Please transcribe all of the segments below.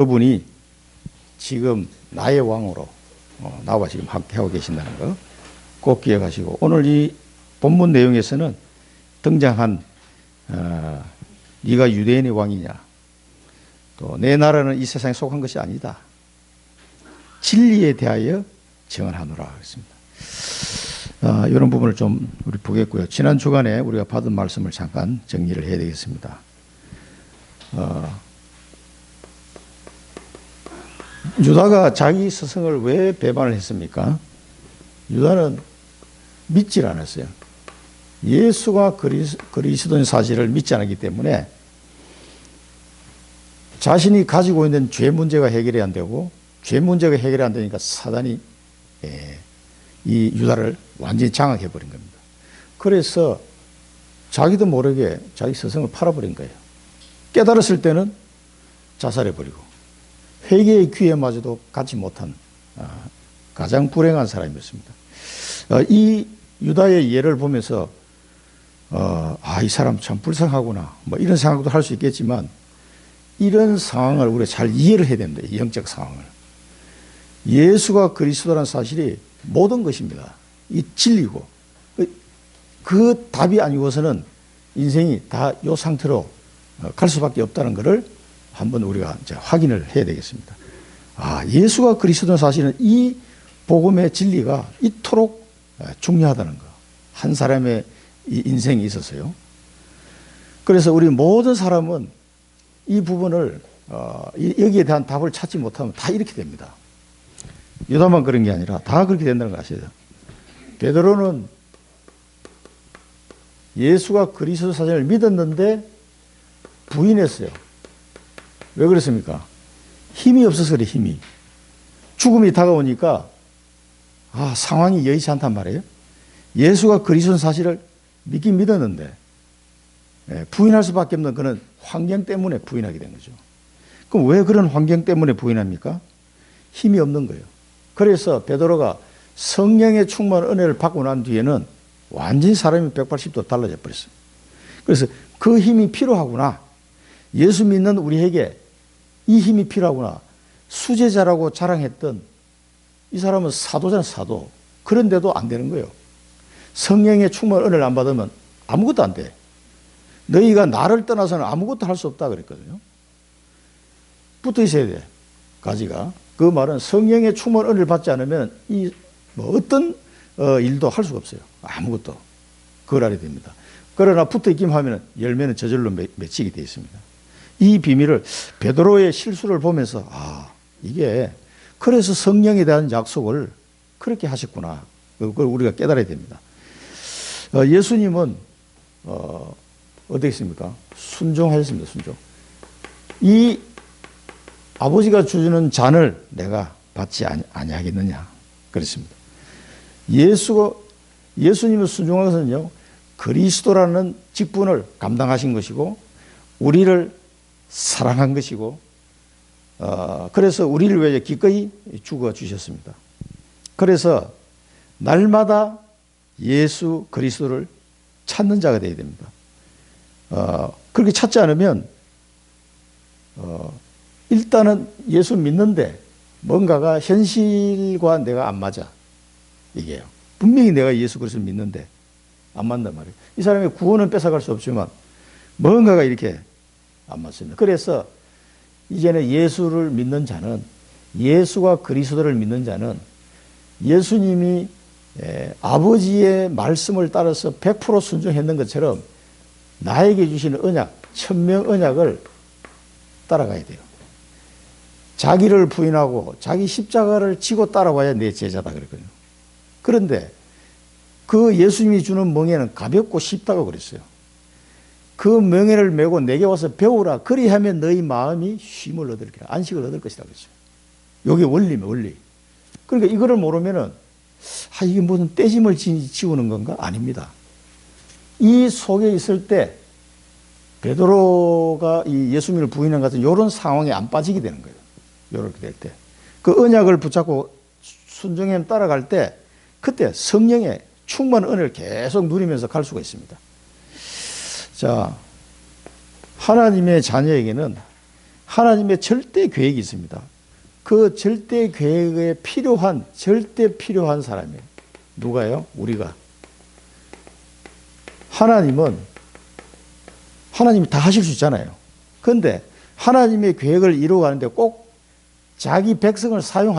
그분이 지금 나의 왕으로 나와 지금 함께하고 계신다는 거 꼭 기억하시고, 오늘 이 본문 내용에서는 등장한 네가 유대인의 왕이냐, 또 내 나라는 이 세상에 속한 것이 아니다, 진리에 대하여 증언하노라 그랬습니다. 이런 부분을 좀 우리 보겠고요. 지난 주간에 우리가 받은 말씀을 잠깐 정리를 해야 되겠습니다. 유다가 자기 스승을 왜 배반을 했습니까? 유다는 믿질 않았어요. 예수가 그리스도인 사실을 믿지 않았기 때문에 자신이 가지고 있는 죄 문제가 해결이 안 되고, 죄 문제가 해결이 안 되니까 사단이 이 유다를 완전히 장악해 버린 겁니다. 그래서 자기도 모르게 자기 스승을 팔아버린 거예요. 깨달았을 때는 자살해 버리고, 회개의 기회마저도 갖지 못한 가장 불행한 사람이었습니다. 이 유다의 예를 보면서 이 사람 참 불쌍하구나, 뭐 이런 생각도 할 수 있겠지만, 이런 상황을 우리가 잘 이해를 해야 됩니다. 이 영적 상황을. 예수가 그리스도라는 사실이 모든 것입니다. 이 진리고, 그 답이 아니고서는 인생이 다 이 상태로 갈 수밖에 없다는 것을 한번 우리가 이제 확인을 해야 되겠습니다. 예수가 그리스도라는 사실은 이 복음의 진리가 이토록 중요하다는 거, 한 사람의 이 인생에 있어서요. 그래서 우리 모든 사람은 이 부분을 여기에 대한 답을 찾지 못하면 다 이렇게 됩니다. 유다만 그런 게 아니라 다 그렇게 된다는 거 아셔야 돼요. 베드로는 예수가 그리스도 사실을 믿었는데 부인했어요. 왜 그랬습니까? 힘이 없어서 그래, 힘이. 죽음이 다가오니까 상황이 여의치 않단 말이에요. 예수가 그리스도 사실을 믿긴 믿었는데 부인할 수밖에 없는 그런 환경 때문에 부인하게 된 거죠. 그럼 왜 그런 환경 때문에 부인합니까? 힘이 없는 거예요. 그래서 베드로가 성령의 충만한 은혜를 받고 난 뒤에는 완전히 사람이 180도 달라져 버렸어요. 그래서 그 힘이 필요하구나, 예수 믿는 우리에게 이 힘이 필요하구나, 수제자라고 자랑했던 이 사람은 사도잖아요, 사도. 그런데도 안 되는 거예요. 성령의 충만한 은혜를 안 받으면 아무것도 안 돼. 너희가 나를 떠나서는 아무것도 할 수 없다 그랬거든요. 붙어 있어야 돼, 가지가. 그 말은 성령의 충만한 은혜를 받지 않으면 어떤 일도 할 수가 없어요. 아무것도. 그걸 알아야 됩니다. 그러나 붙어 있기만 하면 열매는 저절로 맺히게 되어 있습니다. 이 비밀을 베드로의 실수를 보면서 이게 그래서 성령에 대한 약속을 그렇게 하셨구나, 그걸 우리가 깨달아야 됩니다. 예수님은 어떻게 했습니까? 순종하셨습니다. 순종. 이 아버지가 주시는 잔을 내가 받지 아니하겠느냐 그랬습니다. 예수님을 순종한 것은요, 그리스도라는 직분을 감당하신 것이고, 우리를 사랑한 것이고, 그래서 우리를 위해 기꺼이 죽어 주셨습니다. 그래서 날마다 예수 그리스도를 찾는 자가 되어야 됩니다. 그렇게 찾지 않으면 일단은 예수 믿는데 뭔가가 현실과 내가 안 맞아, 이게요. 분명히 내가 예수 그리스도를 믿는데 안 맞단 말이에요. 이 사람의 구원은 뺏어갈 수 없지만 뭔가가 이렇게 안 맞습니다. 그래서 이제는 예수를 믿는 자는, 예수가 그리스도를 믿는 자는 예수님이 아버지의 말씀을 따라서 100% 순종했는 것처럼 나에게 주시는 언약, 천명 언약을 따라가야 돼요. 자기를 부인하고 자기 십자가를 지고 따라와야 내 제자다 그랬거든요. 그런데 그 예수님이 주는 멍에는 가볍고 쉽다고 그랬어요. 그 명예를 메고 내게 와서 배우라, 그리하면 너희 마음이 쉼을 얻을 것이라, 안식을 얻을 것이라고 했어요. 이게 원리면 원리. 그러니까 이거를 모르면은 이게 무슨 떼짐을 지우는 건가? 아닙니다. 이 속에 있을 때 베드로가 이 예수님을 부인한 같은 이런 상황에 안 빠지게 되는 거예요. 이렇게 될 때. 그 언약을 붙잡고 순종에 따라갈 때 그때 성령의 충만한 은혜를 계속 누리면서 갈 수가 있습니다. 자, 하나님의 자녀에게는 하나님의 절대 계획이 있습니다. 그 절대 계획에 필요한, 절대 필요한 사람이에요. 누가요? 우리가. 하나님이 다 하실 수 있잖아요. 그런데 하나님의 계획을 이루어가는데 꼭 자기 백성을 사용.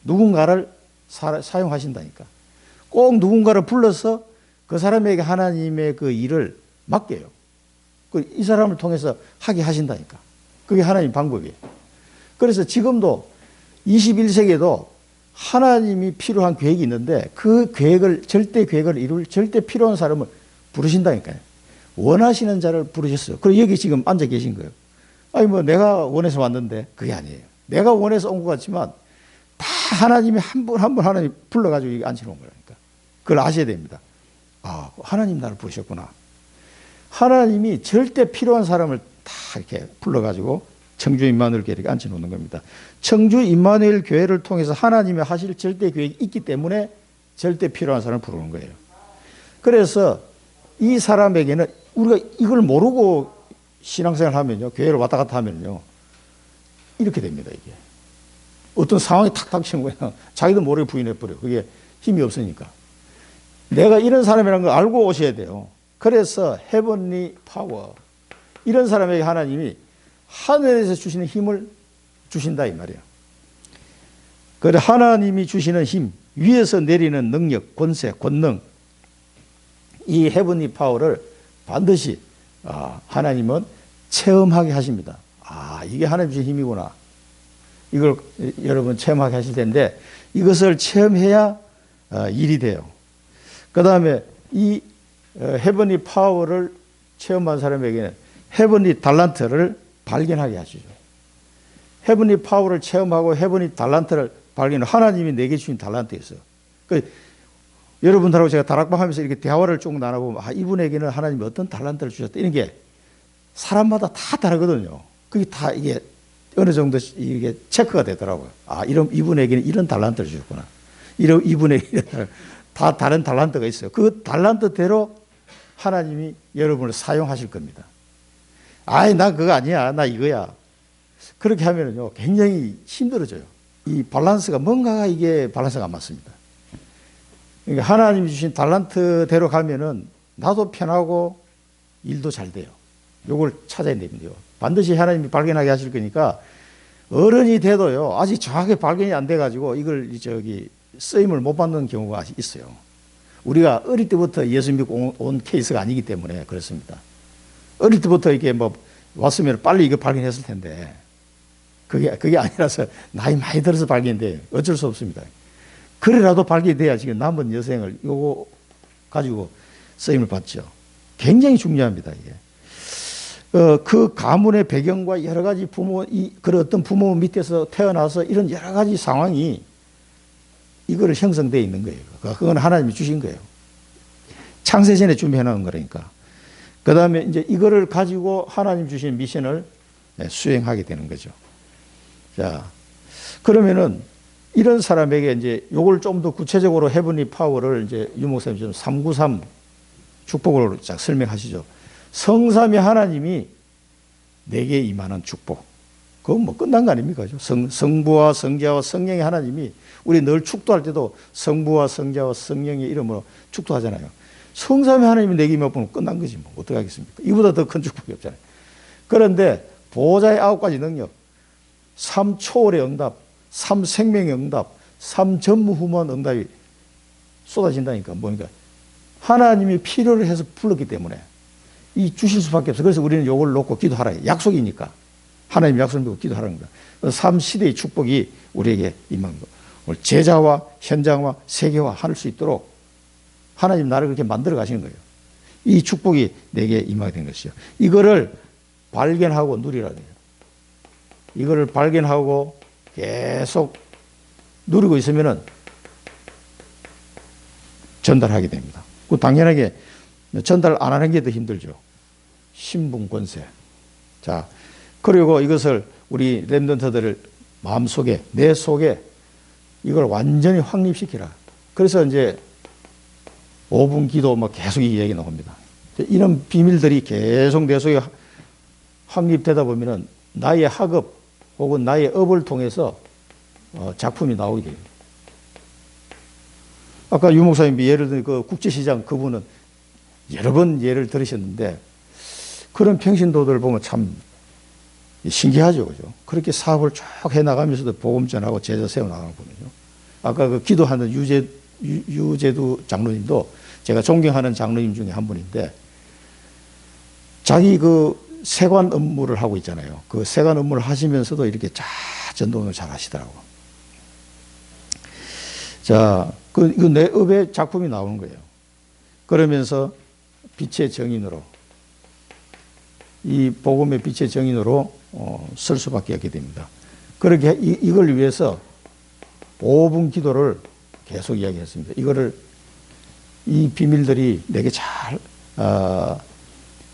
누군가를 사용하신다니까. 꼭 누군가를 불러서 그 사람에게 하나님의 그 일을 맡겨요. 이 사람을 통해서 하게 하신다니까. 그게 하나님 방법이에요. 그래서 지금도 21세기에도 하나님이 필요한 계획이 있는데 그 계획을, 절대 계획을 이룰 절대 필요한 사람을 부르신다니까요. 원하시는 자를 부르셨어요. 그리고 여기 지금 앉아 계신 거예요. 아니, 뭐 내가 원해서 왔는데 그게 아니에요. 내가 원해서 온 것 같지만 다 하나님이 한 분 한 분 하나님 불러가지고 여기 앉혀놓은 거라니까. 그걸 아셔야 됩니다. 아, 하나님 나를 부르셨구나. 하나님이 절대 필요한 사람을 다 이렇게 불러가지고 청주 임마누엘 교회에 이렇게 앉혀놓는 겁니다. 청주 임마누엘 교회를 통해서 하나님의 하실 절대 계획이 있기 때문에 절대 필요한 사람을 부르는 거예요. 그래서 이 사람에게는 우리가 이걸 모르고 신앙생활 하면요, 교회를 왔다 갔다 하면요, 이렇게 됩니다, 이게. 어떤 상황이 탁탁 치는 거예요. 자기도 모르게 부인해버려요. 그게 힘이 없으니까. 내가 이런 사람이라는 걸 알고 오셔야 돼요. 그래서 헤븐리 파워. 이런 사람에게 하나님이 하늘에서 주시는 힘을 주신다, 이 말이에요. 그래, 하나님이 주시는 힘, 위에서 내리는 능력, 권세, 권능. 이 헤븐리 파워를 반드시 하나님은 체험하게 하십니다. 아, 이게 하나님 주신 힘이구나. 이걸 여러분 체험하게 하실 텐데 이것을 체험해야 일이 돼요. 그 다음에 이 헤븐리 파워를 체험한 사람에게는 헤븐리 달란트를 발견하게 하시죠. 헤븐리 파워를 체험하고 헤븐리 달란트를 발견하는 하나님이 내게 주신 달란트가 있어요. 여러분들하고 제가 다락방 하면서 이렇게 대화를 쭉 나눠보면 이분에게는 하나님이 어떤 달란트를 주셨다. 이런 게 사람마다 다 다르거든요. 그게 다 이게 어느 정도 이게 체크가 되더라고요. 이분에게는 이런 달란트를 주셨구나. 이분에게 다 다른 달란트가 있어요. 그 달란트대로 하나님이 여러분을 사용하실 겁니다. 나 그거 아니야. 나 이거야. 그렇게 하면은요, 굉장히 힘들어져요. 이 밸런스가, 뭔가가 이게 밸런스가 안 맞습니다. 그러니까 하나님이 주신 달란트대로 가면은 나도 편하고 일도 잘 돼요. 요걸 찾아야 됩니다. 반드시 하나님이 발견하게 하실 거니까 어른이 돼도요, 아직 정확하게 발견이 안 돼가지고 이걸 쓰임을 못 받는 경우가 있어요. 우리가 어릴 때부터 예수 믿고 온 케이스가 아니기 때문에 그렇습니다. 어릴 때부터 이렇게 왔으면 빨리 이거 발견했을 텐데 그게 아니라서 나이 많이 들어서 발견돼. 어쩔 수 없습니다. 그래라도 발견돼야 지금 남은 여생을 요거 가지고 쓰임을 받죠. 굉장히 중요합니다, 이게. 그 가문의 배경과 여러 가지 그런 어떤 부모 밑에서 태어나서 이런 여러 가지 상황이 이거를 형성되어 있는 거예요. 그건 하나님이 주신 거예요. 창세전에 준비해 놓은 거라니까. 그 다음에 이제 이거를 가지고 하나님 주신 미션을 수행하게 되는 거죠. 자, 그러면은 이런 사람에게 이제 요걸 좀 더 구체적으로 헤븐리 파워를 이제 유 목사님 좀 393 축복으로 쫙 설명하시죠. 성삼위 하나님이 내게 임하는 축복. 그건 뭐 끝난 거 아닙니까? 성부와 성자와 성령의 하나님이 우리 늘 축도할 때도 성부와 성자와 성령의 이름으로 축도하잖아요. 성삼위 하나님이 내게 임하면 끝난 거지 뭐. 어떻게 하겠습니까? 이보다 더 큰 축복이 없잖아요. 그런데 보호자의 9가지 능력, 3초월의 응답, 3생명의 응답, 3전무후무한 응답이 쏟아진다니까. 뭐니까 하나님이 필요를 해서 불렀기 때문에 이 주실 수밖에 없어. 그래서 우리는 요걸 놓고 기도하라. 약속이니까. 하나님 약속을 믿고 기도하라는 거야. 3시대의 축복이 우리에게 임한 거. 오늘 제자와 현장과 세계화 할 수 있도록 하나님 나를 그렇게 만들어 가시는 거예요. 이 축복이 내게 임하게 된 것이죠. 이거를 발견하고 누리라 돼요. 이거를 발견하고 계속 누리고 있으면은 전달하게 됩니다. 당연하게 전달 안 하는 게 더 힘들죠. 신분 권세. 자, 그리고 이것을 우리 렘넌트들을 마음속에, 내 속에 이걸 완전히 확립시키라. 그래서 이제 5분 기도 계속 이 얘기 나옵니다. 이런 비밀들이 계속 내 속에 확립되다 보면은 나의 학업 혹은 나의 업을 통해서 작품이 나오게 돼요. 아까 유 목사님이 예를 들어 그 국제시장 그분은 여러 번 예를 들으셨는데 그런 평신도들을 보면 참 신기하죠. 그죠? 그렇게 사업을 쭉 해나가면서도 복음 전하고 제자 세워나가거든요. 아까 그 기도하는 유재두 장로님도 제가 존경하는 장로님 중에 한 분인데 자기 그 세관 업무를 하고 있잖아요. 그 세관 업무를 하시면서도 이렇게 전도를 잘 하시더라고. 자, 내 업의 작품이 나오는 거예요. 그러면서 빛의 정인으로, 이 복음의 빛의 정인으로 쓸 수밖에 없게 됩니다. 그렇게 이걸 위해서 5분 기도를 계속 이야기했습니다. 이 비밀들이 내게 잘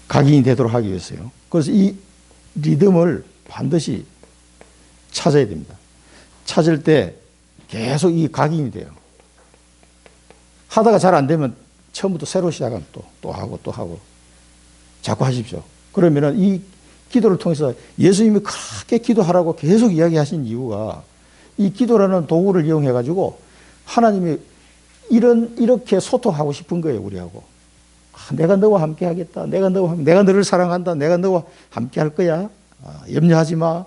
각인이 되도록 하기 위해서요. 그래서 이 리듬을 반드시 찾아야 됩니다. 찾을 때 계속 이 각인이 돼요. 하다가 잘 안 되면 처음부터 새로 시작하면 또 하고 자꾸 하십시오. 그러면은 이 기도를 통해서 예수님이 그렇게 기도하라고 계속 이야기하신 이유가 이 기도라는 도구를 이용해 가지고 하나님이 이렇게 소통하고 싶은 거예요, 우리하고. 내가 너와 함께 하겠다. 내가 너를 사랑한다. 내가 너와 함께 할 거야. 염려하지 마.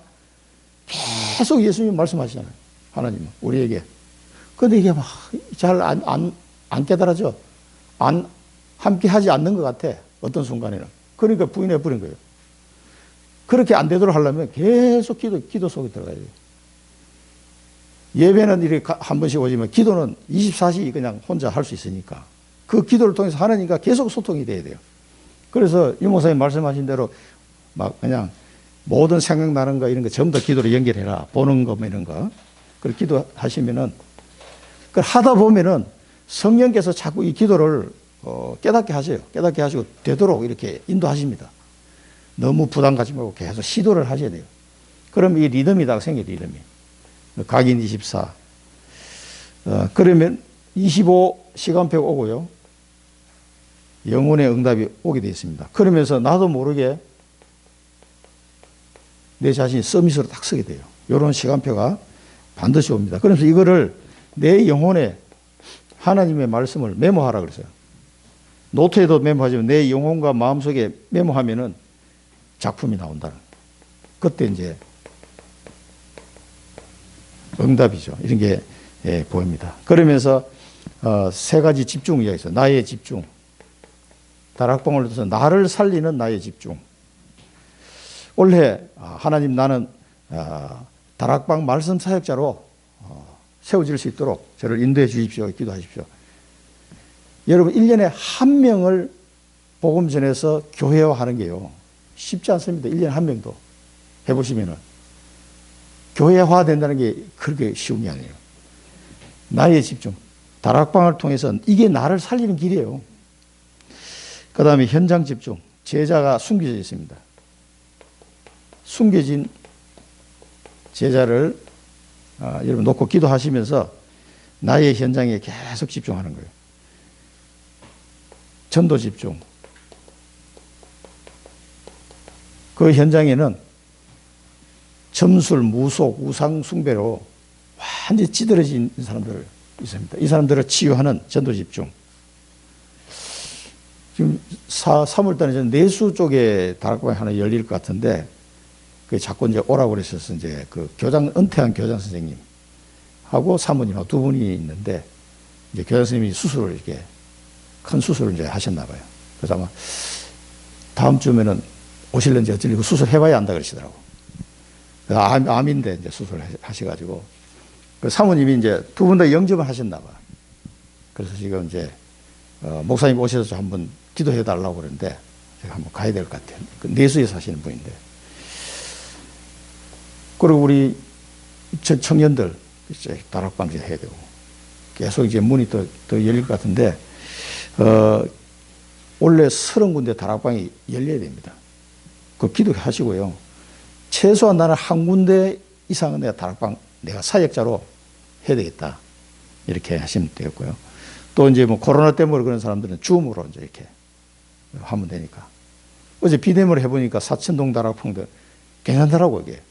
계속 예수님이 말씀하시잖아요. 하나님은 우리에게. 근데 이게 막 잘 안 깨달아져. 함께 하지 않는 것 같아. 어떤 순간에는. 그러니까 부인해 버린 거예요. 그렇게 안 되도록 하려면 계속 기도 속에 들어가야 돼요. 예배는 이렇게 한 번씩 오지만 기도는 24시 그냥 혼자 할 수 있으니까 그 기도를 통해서 하나님과 계속 소통이 돼야 돼요. 그래서 유 목사님 말씀하신 대로 막 그냥 모든 생각나는 거 이런 거 전부 다 기도로 연결해라. 보는 거 이런 거. 그걸 기도하시면은 그걸 하다 보면은 성령께서 자꾸 이 기도를 깨닫게 하세요. 깨닫게 하시고 되도록 이렇게 인도하십니다. 너무 부담 갖지 말고 계속 시도를 하셔야 돼요. 그럼 이 리듬이 다 생겨요, 리듬이. 각인 24. 그러면 25 시간표가 오고요. 영혼의 응답이 오게 되어 있습니다. 그러면서 나도 모르게 내 자신이 서밋으로 딱 서게 돼요. 이런 시간표가 반드시 옵니다. 그래서 이거를 내 영혼에 하나님의 말씀을 메모하라 그랬어요. 노트에도 메모하지만 내 영혼과 마음속에 메모하면은 작품이 나온다는. 그때 이제 응답이죠. 이런 게 보입니다. 그러면서 세 가지 집중 이야기죠. 나의 집중. 다락방을 통해서 나를 살리는 나의 집중. 올해 하나님 나는 다락방 말씀 사역자로 세워질 수 있도록 저를 인도해 주십시오. 기도하십시오. 여러분 1년에 한 명을 복음 전해서 교회화하는 게요. 쉽지 않습니다. 1년에 한 명도 해보시면은. 교회화 된다는 게 그렇게 쉬운 게 아니에요. 나의 집중. 다락방을 통해서 이게 나를 살리는 길이에요. 그 다음에 현장 집중. 제자가 숨겨져 있습니다. 숨겨진 제자를 여러분 놓고 기도하시면서 나의 현장에 계속 집중하는 거예요. 전도 집중. 그 현장에는 점술, 무속, 우상 숭배로 완전히 찌들어진 사람들 있습니다. 이 사람들을 치유하는 전도 집중. 지금 3월달에 내수 쪽에 다락방이 하나 열릴 것 같은데, 그 자꾸 이제 오라고 그러셔서 이제 그 은퇴한 교장 선생님하고 사모님하고 두 분이 있는데, 이제 교장 선생님이 수술을 이렇게, 큰 수술을 이제 하셨나 봐요. 그래서 아마 다음 주면은 오실런지 어쩔지 수술해봐야 한다 그러시더라고. 암인데 이제 수술을 하셔가지고. 그 사모님이 이제 두 분 다 영접을 하셨나 봐. 그래서 지금 이제, 목사님 오셔서 한번 기도해 달라고 그러는데, 제가 한번 가야 될 것 같아요. 그 내수에 사시는 분인데. 그리고 우리 청년들, 이제 다락방 이제 해야 되고, 계속 이제 문이 더 열릴 것 같은데, 원래 30군데 다락방이 열려야 됩니다. 그 기도하시고요. 최소한 나는 한 군데 이상은 내가 사역자로 해야 되겠다. 이렇게 하시면 되겠고요. 또 이제 뭐 코로나 때문에 그런 사람들은 줌으로 이제 이렇게 하면 되니까. 어제 비대면을 해보니까 사천동 다락방도 괜찮더라고 이게.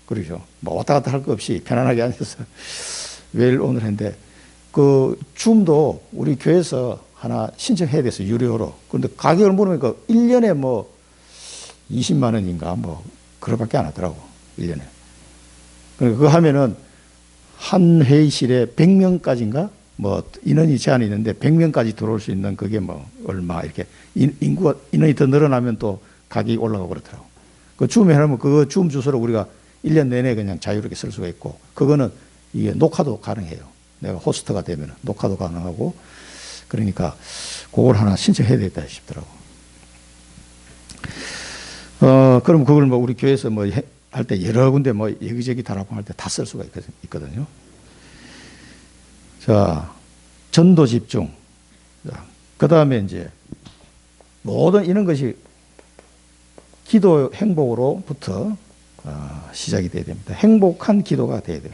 그렇죠. 뭐 왔다 갔다 할 거 없이 편안하게 앉아서 매일 오늘 했는데 그 줌도 우리 교회에서 하나 신청해야 돼서 유료로. 그런데 가격을 물으니까 1년에 뭐 20만 원인가 뭐 그거밖에 안 하더라고. 1년에. 그러니까 그거 하면은 한 회의실에 100명까지인가 뭐 인원이 제한이 있는데 100명까지 들어올 수 있는 그게 뭐 얼마 이렇게 인구가 인원이 더 늘어나면 또 가격이 올라가고 그렇더라고. 그 줌에 하면 그 줌 주소를 우리가 1년 내내 그냥 자유롭게 쓸 수가 있고 그거는 이게 녹화도 가능해요. 내가 호스트가 되면 녹화도 가능하고 그러니까 그걸 하나 신청해야 되겠다 싶더라고. 그럼 그걸 뭐 우리 교회에서 뭐 할 때 여러 군데 뭐 여기저기 다락방 할 때 다 쓸 수가 있거든요. 자, 전도 집중. 그 다음에 이제 모든 이런 것이 기도 행복으로부터 시작이 돼야 됩니다. 행복한 기도가 돼야 돼요.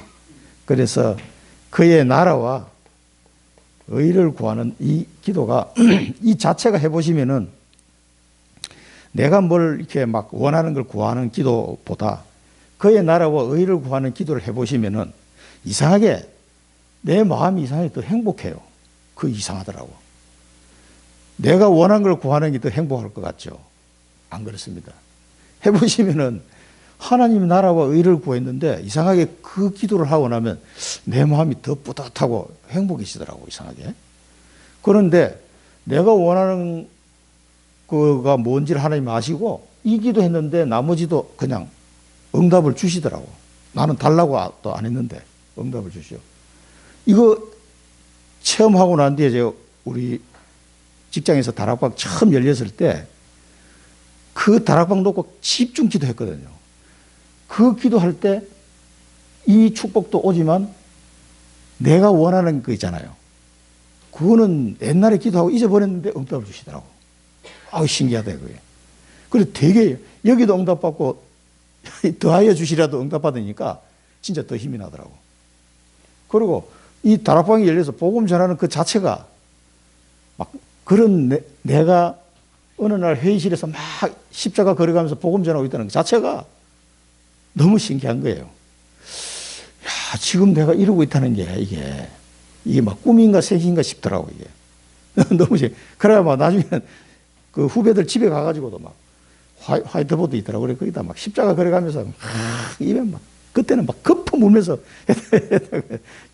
그래서 그의 나라와 의를 구하는 이 기도가 이 자체가 해보시면은 내가 뭘 이렇게 막 원하는 걸 구하는 기도보다 그의 나라와 의를 구하는 기도를 해보시면은 이상하게 내 마음이 이상하게 더 행복해요. 그 이상하더라고. 내가 원하는 걸 구하는 게 더 행복할 것 같죠? 안 그렇습니다. 해보시면은 하나님 나라와 의를 구했는데 이상하게 그 기도를 하고 나면 내 마음이 더 뿌듯하고 행복해지더라고, 이상하게. 그런데 내가 원하는 그가 뭔지를 하나님 아시고 이 기도했는데 나머지도 그냥 응답을 주시더라고. 나는 달라고 또 안 했는데 응답을 주시오. 이거 체험하고 난 뒤에 제가 우리 직장에서 다락방 처음 열렸을 때 그 다락방 놓고 집중 기도했거든요. 그 기도할 때 이 축복도 오지만 내가 원하는 거 있잖아요. 그거는 옛날에 기도하고 잊어버렸는데 응답을 주시더라고. 아우, 신기하다, 그게. 그래서 되게 여기도 응답받고 더하여 주시라도 응답받으니까 진짜 더 힘이 나더라고. 그리고 이 다락방이 열려서 복음 전하는 그 자체가 막 그런 내가 어느 날 회의실에서 막 십자가 걸어가면서 복음 전하고 있다는 그 자체가 너무 신기한 거예요. 야, 지금 내가 이러고 있다는 게 이게 막 꿈인가 생인가 싶더라고, 이게. 너무 그래야 막 나중에는 그 후배들 집에 가가지고도 막 화이트보드 있더라고. 그래, 거기다 막 십자가 걸어가면서 입에 막 그때는 막 거품 물면서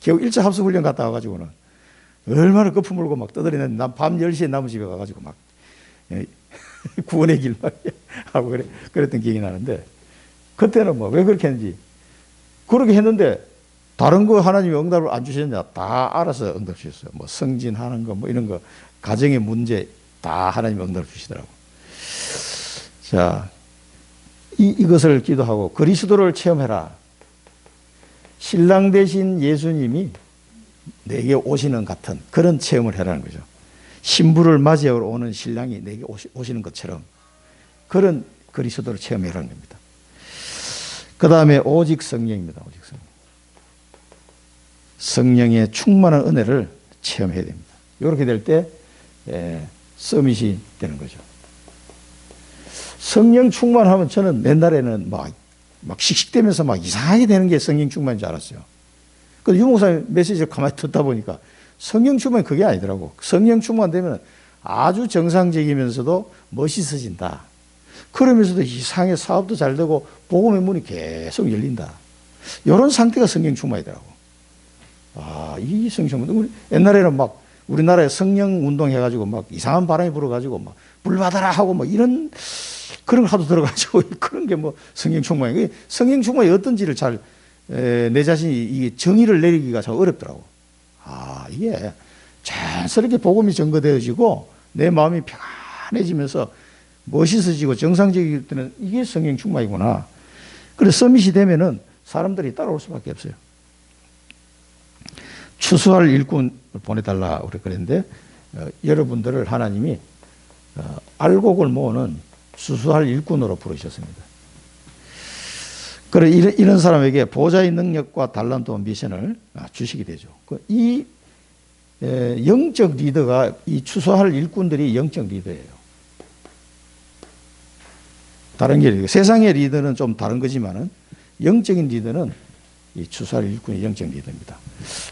겨우 1차 합숙훈련 갔다 와가지고는 얼마나 거품 물고 막 떠들이는데 난 밤 10시에 남은 집에 가가지고 막 구원의 길 막 하고 그랬던 기억이 나는데 그때는 뭐 왜 그렇게 했는지 그렇게 했는데 다른 거 하나님이 응답을 안 주셨냐 다 알아서 응답 주셨어요. 뭐 승진하는 거 뭐 이런 거 가정의 문제 다 하나님이 응답을 주시더라고. 자, 이것을 기도하고 그리스도를 체험해라. 신랑 되신 예수님이 내게 오시는 같은 그런 체험을 해라는 거죠. 신부를 맞이하러 오는 신랑이 내게 오시는 것처럼 그런 그리스도를 체험해라는 겁니다. 그 다음에 오직 성령입니다. 오직 성령. 성령의 충만한 은혜를 체험해야 됩니다. 이렇게 될 때 서밋이 되는 거죠. 성령 충만하면 저는 옛날에는 막 씩씩대면서 막 이상하게 되는 게 성령 충만인 줄 알았어요. 그래서 유목사님 메시지를 가만히 듣다 보니까 성령 충만이 그게 아니더라고. 성령 충만되면 아주 정상적이면서도 멋있어진다. 그러면서도 이상하게 사업도 잘 되고 복음의 문이 계속 열린다. 이런 상태가 성령 충만이더라고. 아, 이 성령 충만. 옛날에는 막 우리나라에 성령 운동 해가지고 막 이상한 바람이 불어가지고 막 물 받아라 하고 뭐 이런 그런 거 하도 들어가지고 그런 게 뭐 성령 충만이. 성령 충만이 어떤지를 잘 내 자신이 이 정의를 내리기가 참 어렵더라고. 아, 이게 자연스럽게 복음이 전거되어지고 내 마음이 평안해지면서 멋있어지고 정상적일 때는 이게 성령 충만이구나. 그래서 서밋이 되면은 사람들이 따라올 수밖에 없어요. 추수할 일꾼을 보내달라 그랬는데 여러분들을 하나님이 알곡을 모으는 추수할 일꾼으로 부르셨습니다. 그래 이런 사람에게 보좌의 능력과 달란트와 미션을 주시게 되죠. 이 영적 리더가 이 추수할 일꾼들이 영적 리더예요. 다른 게 리더. 세상의 리더는 좀 다른 거지만은 영적인 리더는 이 추수할 일꾼의 영적 리더입니다.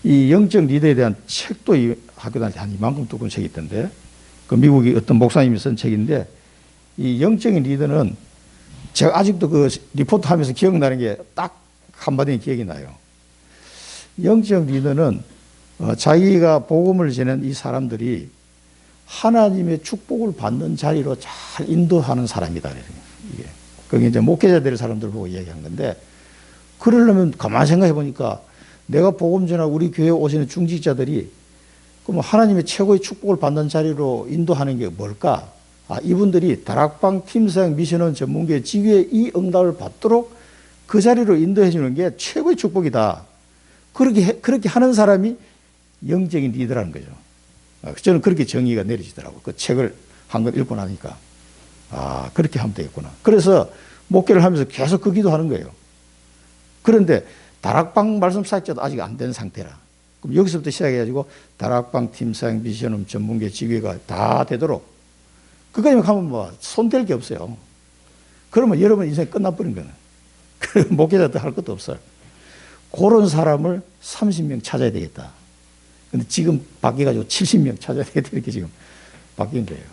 이 영적 리더에 대한 책도 이 학교 다닐 때 한 이만큼 두권 책이 있던데, 그 미국의 어떤 목사님이 쓴 책인데, 이 영적인 리더는 제가 아직도 그 리포트 하면서 기억나는 게 딱 한마디 기억이 나요. 영적 리더는 자기가 복음을 전하는 이 사람들이 하나님의 축복을 받는 자리로 잘 인도하는 사람이다. 이게. 그게 이제 목회자 될 사람들 보고 이야기한 건데, 그러려면 가만히 생각해 보니까 내가 복음 전하고 우리 교회에 오시는 중직자들이 그럼 하나님의 최고의 축복을 받는 자리로 인도하는 게 뭘까? 이분들이 다락방 팀사역 미션원 전문교회 지교의 이 응답을 받도록 그 자리로 인도해 주는 게 최고의 축복이다. 그렇게 하는 사람이 영적인 리더라는 거죠. 저는 그렇게 정의가 내려지더라고요. 그 책을 한 권 읽고 나니까. 그렇게 하면 되겠구나. 그래서 목회를 하면서 계속 그 기도하는 거예요. 그런데 다락방 말씀 사역자도 아직 안 된 상태라. 그럼 여기서부터 시작해가지고 다락방 팀사역 미션홈 전문교회 지교회가 다 되도록 그까지만 가면 뭐 손댈 게 없어요. 그러면 여러분 인생 끝나버린 거는. 목회자도 할 것도 없어요. 그런 사람을 30명 찾아야 되겠다. 근데 지금 바뀌어가지고 70명 찾아야 되겠다. 이렇게 지금 바뀐 거예요.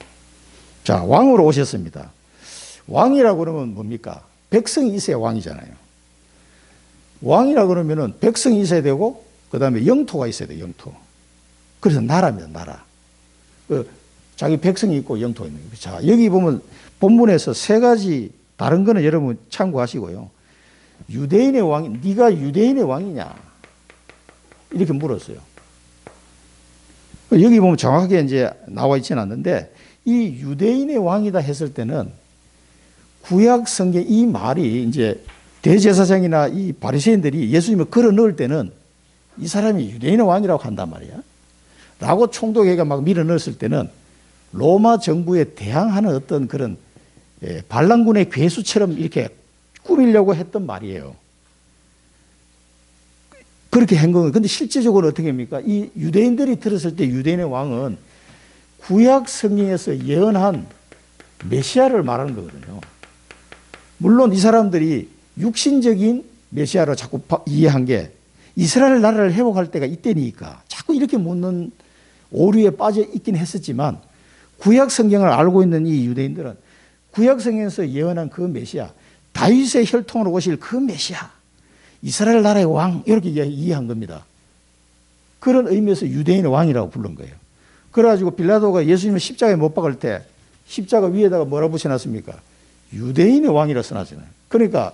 자, 왕으로 오셨습니다. 왕이라고 그러면 뭡니까? 백성이 있어야 왕이잖아요. 왕이라고 그러면은 백성이 있어야 되고, 그 다음에 영토가 있어야 돼요, 영토. 그래서 나라입니다, 나라. 자기 백성이 있고 영토가 있는 거예요. 자, 여기 보면 본문에서 세 가지, 다른 거는 여러분 참고하시고요. 유대인의 왕이, 네가 유대인의 왕이냐? 이렇게 물었어요. 여기 보면 정확하게 이제 나와 있지는 않는데, 이 유대인의 왕이다 했을 때는 구약 성경 이 말이 이제 대제사장이나 이 바리새인들이 예수님을 걸어 넣을 때는 이 사람이 유대인의 왕이라고 한단 말이야. 라고 총독에게 막 밀어 넣었을 때는 로마 정부에 대항하는 어떤 그런 반란군의 괴수처럼 이렇게 꾸미려고 했던 말이에요. 그렇게 한 거는. 근데 실제적으로 어떻게 합니까? 이 유대인들이 들었을 때 유대인의 왕은 구약 성경에서 예언한 메시아를 말하는 거거든요. 물론 이 사람들이 육신적인 메시아로 자꾸 이해한 게 이스라엘 나라를 회복할 때가 이때니까 자꾸 이렇게 묻는 오류에 빠져 있긴 했었지만, 구약 성경을 알고 있는 이 유대인들은 구약 성경에서 예언한 그 메시아, 다윗의 혈통으로 오실 그 메시아, 이스라엘 나라의 왕, 이렇게 이해한 겁니다. 그런 의미에서 유대인의 왕이라고 부른 거예요. 그래가지고 빌라도가 예수님을 십자가에 못 박을 때 십자가 위에다가 뭐라 붙여놨습니까? 유대인의 왕이라 써놨잖아요. 그러니까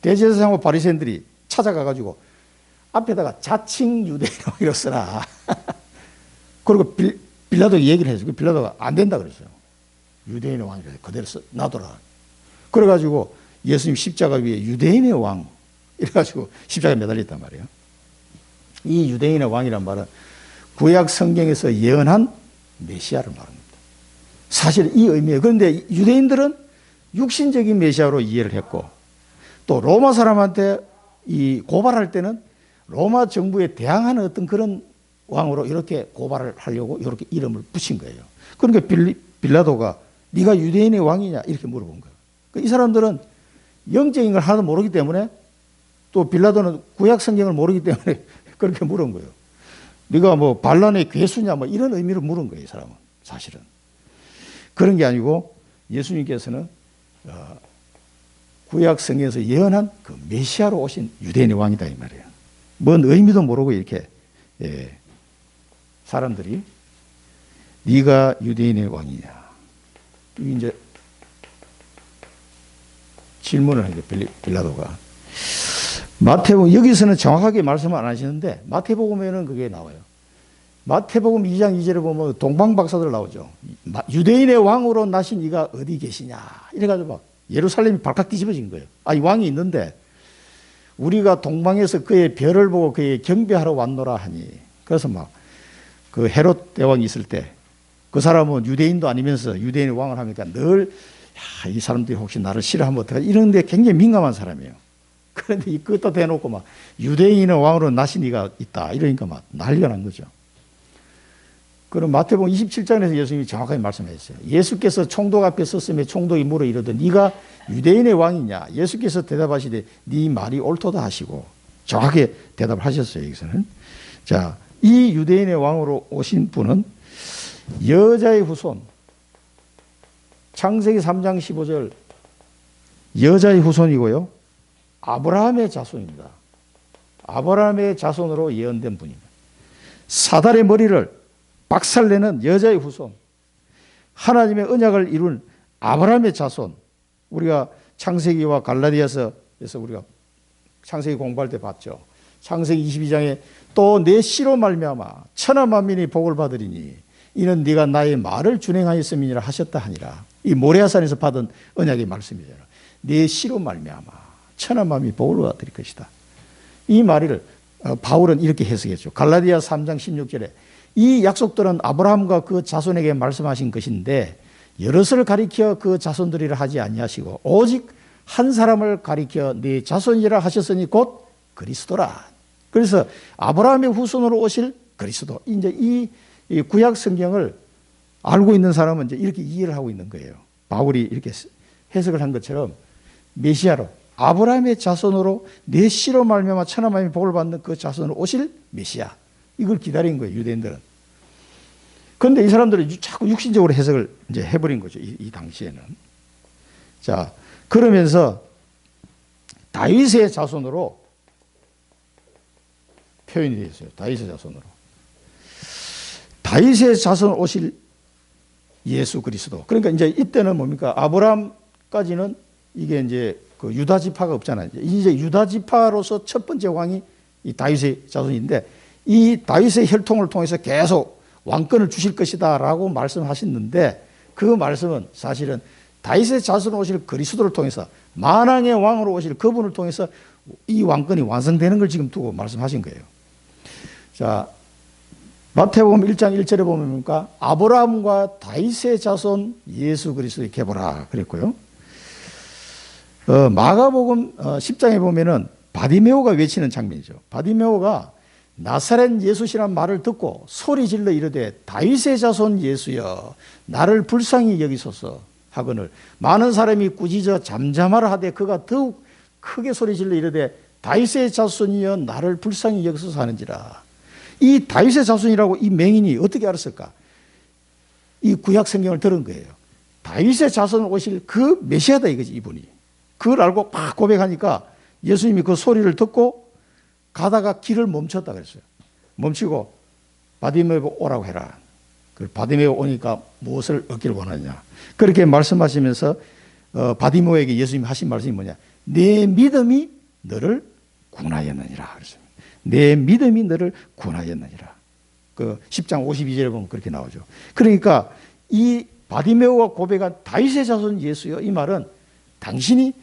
대제사장과 바리새인들이 찾아가가지고 앞에다가 자칭 유대인의 왕이라 써놔. 그리고 빌라도가 얘기를 해서 빌라도가 안 된다 그랬어요. 유대인의 왕이라 그대로 놔둬라. 그래가지고 예수님 십자가 위에 유대인의 왕 이래가지고 십자가에 매달렸단 말이에요. 이 유대인의 왕이란 말은 구약 성경에서 예언한 메시아를 말합니다. 사실 이 의미예요. 그런데 유대인들은 육신적인 메시아로 이해를 했고, 또 로마 사람한테 이 고발할 때는 로마 정부에 대항하는 어떤 그런 왕으로 이렇게 고발을 하려고 이렇게 이름을 붙인 거예요. 그러니까 빌라도가 네가 유대인의 왕이냐 이렇게 물어본 거예요. 이 사람들은 영적인 걸 하나도 모르기 때문에, 또 빌라도는 구약 성경을 모르기 때문에 그렇게 물은 거예요. 네가 뭐 반란의 괴수냐 뭐 이런 의미로 물은 거예요, 이 사람은. 사실은 그런 게 아니고 예수님께서는 구약 성경에서 예언한 그 메시아로 오신 유대인의 왕이다 이 말이에요. 뭔 의미도 모르고 이렇게 사람들이 네가 유대인의 왕이냐 이제 질문을 하게 빌라도가. 마태복음 여기서는 정확하게 말씀을 안 하시는데 마태복음에는 그게 나와요. 마태복음 2장 2절에 보면 동방박사들 나오죠. 유대인의 왕으로 나신 이가 어디 계시냐 이래가지고 막 예루살렘이 발칵 뒤집어진 거예요. 이 왕이 있는데 우리가 동방에서 그의 별을 보고 그의 경배하러 왔노라 하니. 그래서 막 그 헤롯 대왕이 있을 때 그 사람은 유대인도 아니면서 유대인의 왕을 하니까 늘 이 사람들이 혹시 나를 싫어하면 어떡하지 이런 데 굉장히 민감한 사람이에요. 그런데 이 끝도 대놓고 막 유대인의 왕으로 나신 이가 있다 이러니까 막 난리가 난 거죠. 그럼 마태복음 27장에서 예수님이 정확하게 말씀하셨어요. 예수께서 총독 앞에 섰으며 총독이 물어 이르되 네가 유대인의 왕이냐? 예수께서 대답하시되 네 말이 옳도다 하시고 정확하게 대답을 하셨어요. 여기서는. 자, 이 유대인의 왕으로 오신 분은 여자의 후손, 창세기 3장 15절 여자의 후손이고요. 아브라함의 자손입니다. 아브라함의 자손으로 예언된 분입니다. 사달의 머리를 박살내는 여자의 후손, 하나님의 언약을 이룬 아브라함의 자손. 우리가 창세기와 갈라디아서에서 우리가 창세기 공부할 때 봤죠. 창세기 22장에 또 내 씨로 말미암아 천하 만민이 복을 받으리니 이는 네가 나의 말을 준행하였음이니라 하셨다 하니라. 이 모레아산에서 받은 언약의 말씀이잖아요. 내 씨로 말미암아 천하 만민이 복을 받을 것이다. 이 말을 바울은 이렇게 해석했죠. 갈라디아 3장 16절에 이 약속들은 아브라함과 그 자손에게 말씀하신 것인데 여럿을 가리켜 그 자손들이라 하지 아니하시고 오직 한 사람을 가리켜 네 자손이라 하셨으니 곧 그리스도라. 그래서 아브라함의 후손으로 오실 그리스도. 이제 이 구약 성경을 알고 있는 사람은 이제 이렇게 이해를 하고 있는 거예요. 바울이 이렇게 해석을 한 것처럼 메시아로 아브라함의 자손으로 내 씨로 말미암아 천하 만민이 복을 받는 그 자손으로 오실 메시아. 이걸 기다린 거예요, 유대인들은. 그런데 이 사람들은 자꾸 육신적으로 해석을 이제 해버린 거죠, 이 당시에는. 자, 그러면서 다윗의 자손으로 표현이 되어 있어요. 다윗의 자손으로. 다윗의 자손 오실 예수 그리스도. 그러니까 이제 이때는 뭡니까? 아브라함까지는 이게 이제 그 유다 지파가 없잖아요. 이제 유다 지파로서 첫 번째 왕이 이 다윗의 자손인데 이 다윗의 혈통을 통해서 계속 왕권을 주실 것이다라고 말씀하셨는데 그 말씀은 사실은 다윗의 자손으로 오실 그리스도를 통해서 만왕의 왕으로 오실 그분을 통해서 이 왕권이 완성되는 걸 지금 두고 말씀하신 거예요. 자, 마태복음 1장 1절에 보면 뭡니까? 아브라함과 다윗의 자손 예수 그리스도의 계보라 그랬고요. 마가복음 10장에 보면은 바디메오가 외치는 장면이죠. 바디메오가 나사렛 예수시란 말을 듣고 소리 질러 이르되 다윗의 자손 예수여 나를 불쌍히 여기소서 하거늘 많은 사람이 꾸짖어 잠잠하라 하되 그가 더욱 크게 소리 질러 이르되 다윗의 자손이여 나를 불쌍히 여기소서 하는지라. 이 다윗의 자손이라고 이 맹인이 어떻게 알았을까? 이 구약 성경을 들은 거예요. 다윗의 자손 오실 그 메시아다 이거지 이분이. 그걸 알고 막 고백하니까 예수님이 그 소리를 듣고 가다가 길을 멈췄다 그랬어요. 멈추고 바디메오 오라고 해라. 그 바디메오 오니까 무엇을 얻기를 원하냐. 그렇게 말씀하시면서 바디메오에게 예수님이 하신 말씀이 뭐냐. 내 믿음이 너를 구원하였느니라. 그랬습니다. 내 믿음이 너를 구원하였느니라. 그 10장 52절에 보면 그렇게 나오죠. 그러니까 이 바디메오가 고백한 다윗의 자손 예수여 이 말은 당신이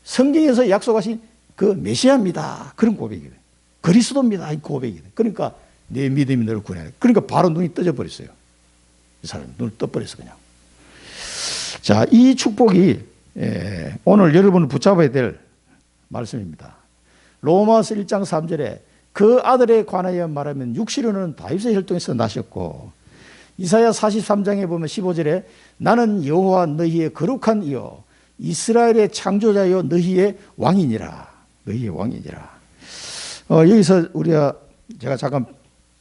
성경에서 약속하신 그 메시아입니다. 그런 고백이에요. 그리스도입니다. 이 고백이에요. 그러니까 내 믿음이 너를 구원하라. 그러니까 바로 눈이 떠져 버렸어요. 이 사람이 눈을 떠버렸어 그냥. 자, 이 축복이 오늘 여러분을 붙잡아야 될 말씀입니다. 로마서 1장 3절에 그 아들에 관하여 말하면 육시로는 다윗의 혈통에서 나셨고 이사야 43장에 보면 15절에 나는 여호와 너희의 거룩한 이요 이스라엘의 창조자여 너희의 왕이니라. 너희의 왕이니라. 여기서 제가 잠깐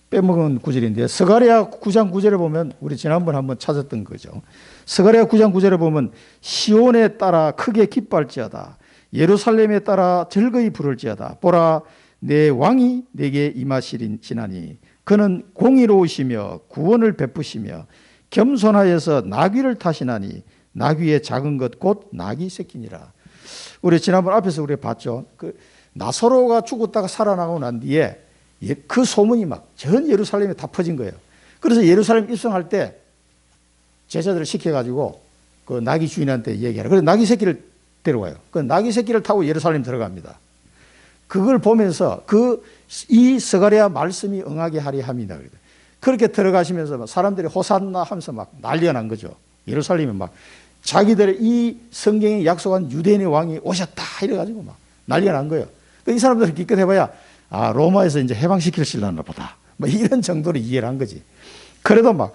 빼먹은 구절인데 스가랴 9장 9절에 보면 우리 지난번 한번 찾았던 거죠. 스가랴 9장 9절에 보면 시온에 따라 크게 기뻐할지어다. 예루살렘에 따라 즐거이 부를지어다. 보라 내 왕이 내게 임하시리니 그는 공의로우시며 구원을 베푸시며 겸손하여서 나귀를 타시나니 나귀의 작은 것 곧 나귀 새끼니라. 우리 지난번 앞에서 우리 봤죠. 그 나사로가 죽었다가 살아나고 난 뒤에 그 소문이 막 전 예루살렘에 다 퍼진 거예요. 그래서 예루살렘 입성할 때 제자들을 시켜가지고 그 나귀 주인한테 얘기하라. 그래서 나귀 새끼를 데려와요. 그 나귀 새끼를 타고 예루살렘 들어갑니다. 그걸 보면서 이 스가랴 말씀이 응하게 하리 함이다. 그렇게 들어가시면서 사람들이 호산나 하면서 막 난리가 난 거죠. 예루살렘에 막 자기들의 이 성경에 약속한 유대인의 왕이 오셨다 이래가지고 막 난리가 난 거예요. 이 사람들이 기껏 해봐야 로마에서 이제 해방시키려나 보다. 뭐 이런 정도로 이해를 한 거지. 그래도 막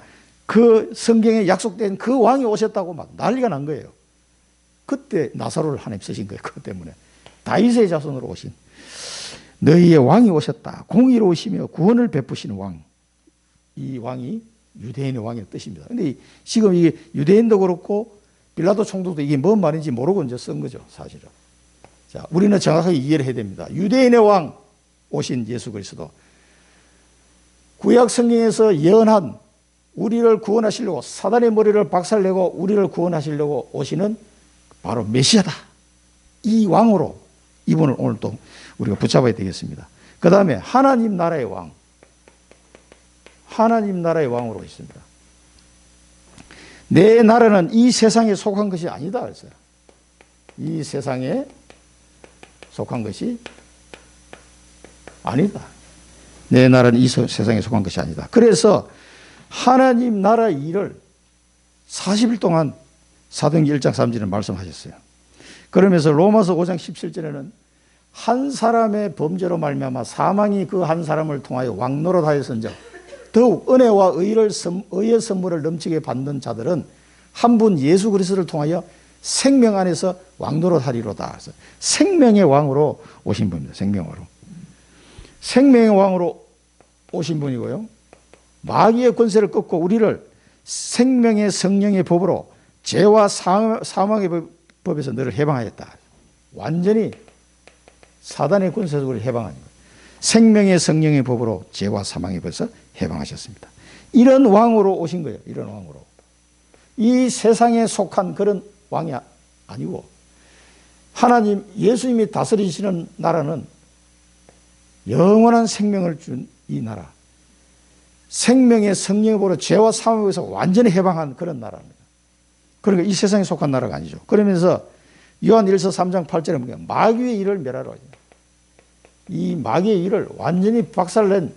그 성경에 약속된 그 왕이 오셨다고 막 난리가 난 거예요. 그때 나사로를 하나님 쓰신 거예요. 그것 때문에. 다윗의 자손으로 오신 너희의 왕이 오셨다. 공의로우시며 구원을 베푸시는 왕. 이 왕이 유대인의 왕의 뜻입니다. 근데 지금 이게 유대인도 그렇고 빌라도 총독도 이게 뭔 말인지 모르고 이제 쓴 거죠, 사실은. 자, 우리는 정확하게 이해를 해야 됩니다. 유대인의 왕 오신 예수 그리스도. 구약 성경에서 예언한 우리를 구원하시려고 사단의 머리를 박살내고 우리를 구원하시려고 오시는 바로 메시아다. 이 왕으로 이분을 오늘 또 우리가 붙잡아야 되겠습니다. 그 다음에 하나님 나라의 왕. 하나님 나라의 왕으로 있습니다. 내 나라는 이 세상에 속한 것이 아니다 그랬어요. 이 세상에 속한 것이 아니다. 내 나라는 이 세상에 속한 것이 아니다. 그래서 하나님 나라 일을 40일 동안 사도행전 1장 3절에 말씀하셨어요. 그러면서 로마서 5장 17절에는 한 사람의 범죄로 말미암아 사망이 그 한 사람을 통하여 왕노릇하였은즉 더욱 은혜와 의의 선물을 넘치게 받는 자들은 한 분 예수 그리스도를 통하여 생명 안에서 왕노릇하리로다. 그래서 생명의 왕으로 오신 분입니다. 생명으로. 생명의 왕으로 오신 분이고요. 마귀의 권세를 꺾고 우리를 생명의 성령의 법으로 죄와 사망의 법에서 너를 해방하였다. 완전히 사단의 권세에서 우리를 해방하는 거예요. 생명의 성령의 법으로 죄와 사망의 법에서 해방하셨습니다. 이런 왕으로 오신 거예요. 이런 왕으로. 이 세상에 속한 그런 왕이 아니고 하나님 예수님이 다스리시는 나라는 영원한 생명을 준 이 나라. 생명의 성령의 법으로 죄와 사망에서 완전히 해방한 그런 나라입니다. 그러니까 이 세상에 속한 나라가 아니죠. 그러면서 요한 1서 3장 8절에 보면 마귀의 일을 멸하라. 이 마귀의 일을 완전히 박살낸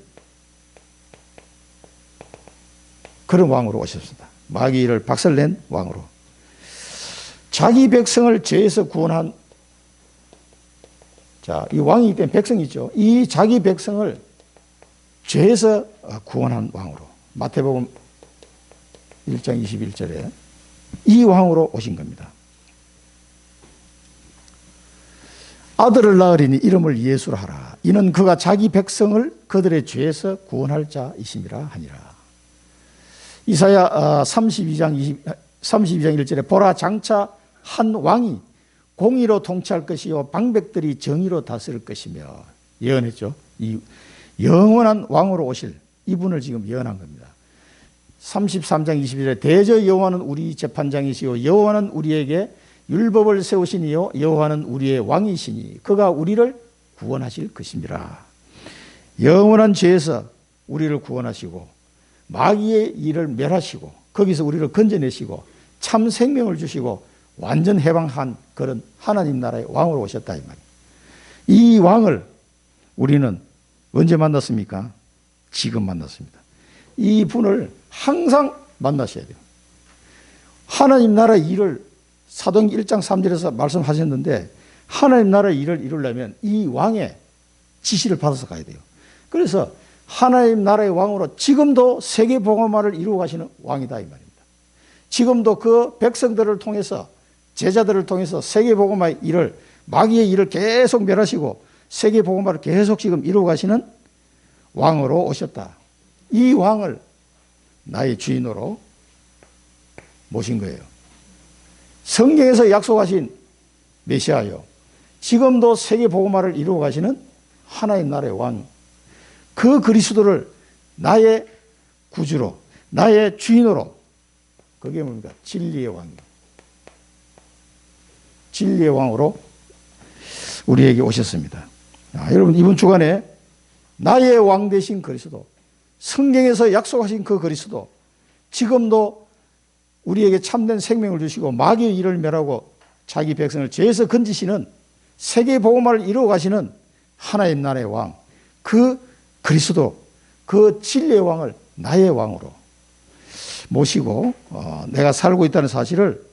그런 왕으로 오셨습니다. 마귀의 일을 박살낸 왕으로. 자기 백성을 죄에서 구원한, 자, 이 왕이기 때문에 백성이 있죠. 이 자기 백성을 죄에서 구원한 왕으로. 마태복음 1장 21절에 이 왕으로 오신 겁니다. 아들을 낳으리니 이름을 예수라 하라. 이는 그가 자기 백성을 그들의 죄에서 구원할 자이심이라 하니라. 이사야 32장 1절에 보라 장차 한 왕이 공의로 통치할 것이요 방백들이 정의로 다스릴 것이며 예언했죠. 이 영원한 왕으로 오실 이분을 지금 예언한 겁니다. 33장 21절에 대저 여호와는 우리 재판장이시요 여호와는 우리에게 율법을 세우시니요 여호와는 우리의 왕이시니 그가 우리를 구원하실 것입니다. 영원한 죄에서 우리를 구원하시고 마귀의 일을 멸하시고 거기서 우리를 건져내시고 참 생명을 주시고 완전 해방한 그런 하나님 나라의 왕으로 오셨다 이 말이에요. 이 왕을 우리는 언제 만났습니까? 지금 만났습니다. 이 분을 항상 만나셔야 돼요. 하나님 나라 일을 사도행전 1장 3절에서 말씀하셨는데 하나님 나라 일을 이루려면 이 왕의 지시를 받아서 가야 돼요. 그래서 하나님 나라의 왕으로 지금도 세계 복음화를 이루어 가시는 왕이다 이 말입니다. 지금도 그 백성들을 통해서 제자들을 통해서 세계 복음화의 일을 마귀의 일을 계속 멸하시고 세계 복음화를 계속 지금 이루어 가시는 왕으로 오셨다. 이 왕을 나의 주인으로 모신 거예요. 성경에서 약속하신 메시아요. 지금도 세계 복음화를 이루어 가시는 하나님 나라의 왕. 그 그리스도를 나의 구주로, 나의 주인으로. 그게 뭡니까? 진리의 왕이에요. 진리의 왕으로 우리에게 오셨습니다. 여러분 이번 주간에 나의 왕 되신 그리스도, 성경에서 약속하신 그 그리스도, 지금도 우리에게 참된 생명을 주시고 마귀의 일을 멸하고 자기 백성을 죄에서 건지시는 세계 복음화를 이루어 가시는 하나님 나라의 왕, 그 그리스도, 그 진리의 왕을 나의 왕으로 모시고 내가 살고 있다는 사실을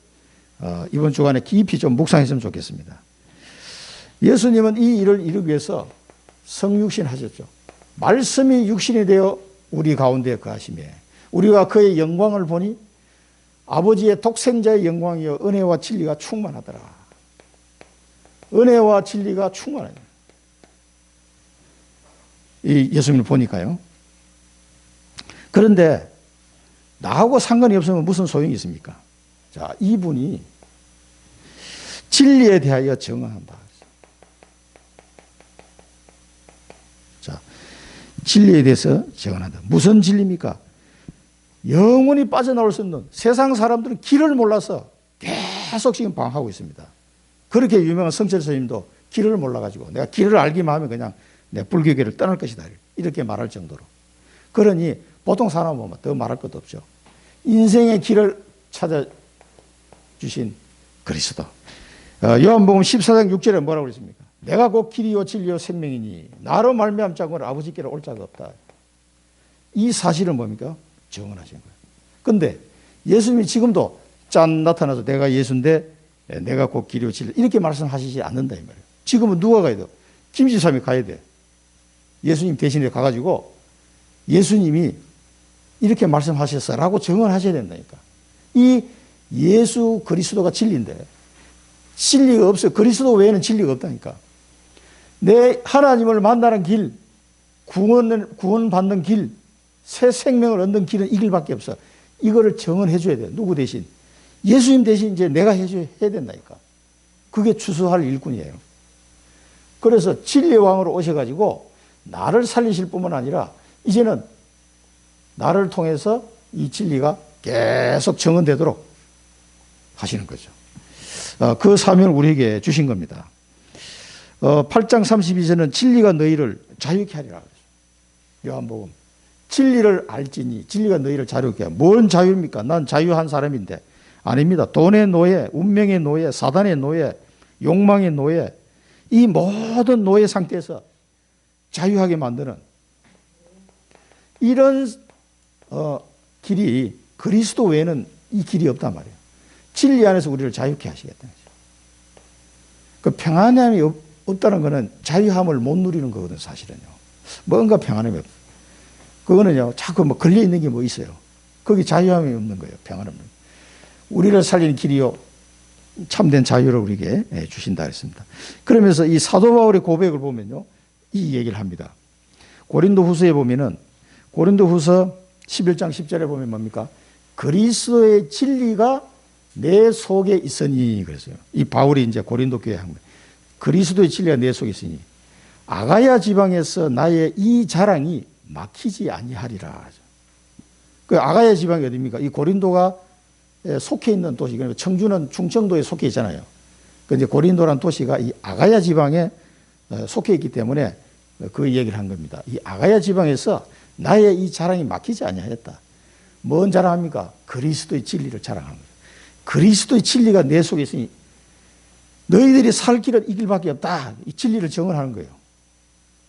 이번 주간에 깊이 좀 묵상했으면 좋겠습니다. 예수님은 이 일을 이루기 위해서 성육신 하셨죠. 말씀이 육신이 되어 우리 가운데 거하시며 우리가 그의 영광을 보니 아버지의 독생자의 영광이여 은혜와 진리가 충만하더라. 은혜와 진리가 충만해요. 이 예수님을 보니까요. 그런데 나하고 상관이 없으면 무슨 소용이 있습니까? 자, 이분이 진리에 대하여 증언한다. 자, 진리에 대해서 증언한다. 무슨 진리입니까? 영원히 빠져나올 수 없는, 세상 사람들은 길을 몰라서 계속 지금 방황하고 있습니다. 그렇게 유명한 성철 스님도 길을 몰라가지고 내가 길을 알기만 하면 그냥 내 불교계를 떠날 것이다, 이렇게 말할 정도로. 그러니 보통 사람은 더 말할 것도 없죠. 인생의 길을 찾아주신 그리스도. 요한복음 14장 6절에 뭐라고 그랬습니까? 내가 곧 길이요 진리요 생명이니 나로 말미암지 않고는 아버지께로 올 자가 없다. 이 사실은 뭡니까? 증언하신 거예요. 그런데 예수님이 지금도 짠 나타나서 내가 예수인데 내가 곧 길이요 진리 이렇게 말씀하시지 않는다 이 말이에요. 지금은 누가 가야 돼? 김지삼이 가야 돼. 예수님 대신에 가가지고 예수님이 이렇게 말씀하셨어라고 증언하셔야 된다니까. 이 예수 그리스도가 진리인데 진리가 없어요. 그리스도 외에는 진리가 없다니까. 내 하나님을 만나는 길, 구원받는 길, 새 생명을 얻는 길은 이 길밖에 없어. 이거를 증언해 줘야 돼. 누구 대신? 예수님 대신 이제 내가 해야 된다니까. 그게 추수할 일꾼이에요. 그래서 진리의 왕으로 오셔가지고 나를 살리실 뿐만 아니라 이제는 나를 통해서 이 진리가 계속 증언되도록 하시는 거죠. 그 사명을 우리에게 주신 겁니다. 8장 32절은 진리가 너희를 자유케 하리라. 요한복음. 진리를 알지니 진리가 너희를 자유케 하리라. 뭔 자유입니까? 난 자유한 사람인데. 아닙니다. 돈의 노예, 운명의 노예, 사단의 노예, 욕망의 노예, 이 모든 노예 상태에서 자유하게 만드는 이런 길이 그리스도 외에는 이 길이 없단 말이에요. 진리 안에서 우리를 자유케 하시겠다는 거죠. 그 평안함이 없다는 것은 자유함을 못 누리는 거거든, 사실은요. 뭔가 평안함이 없어. 그거는요, 자꾸 뭐 걸려있는 게 뭐 있어요. 거기 자유함이 없는 거예요, 평안함은. 우리를 살리는 길이요, 참된 자유를 우리에게 주신다 했습니다. 그러면서 이 사도 바울의 고백을 보면요, 이 얘기를 합니다. 고린도 후서에 보면은, 고린도 후서 11장 10절에 보면 뭡니까? 그리스도의 진리가 내 속에 있으니 그랬어요. 이 바울이 이제 고린도 교회에 한 거예요. 그리스도의 진리가 내 속에 있으니 아가야 지방에서 나의 이 자랑이 막히지 아니하리라. 그 아가야 지방이 어디입니까? 이 고린도가 속해 있는 도시, 그러니까 청주는 충청도에 속해 있잖아요. 그 이제 고린도라는 도시가 이 아가야 지방에 속해 있기 때문에 그 얘기를 한 겁니다. 이 아가야 지방에서 나의 이 자랑이 막히지 아니하였다. 뭔 자랑합니까? 그리스도의 진리를 자랑하는 거예요. 그리스도의 진리가 내 속에 있으니 너희들이 살 길은 이 길밖에 없다. 이 진리를 증언하는 거예요.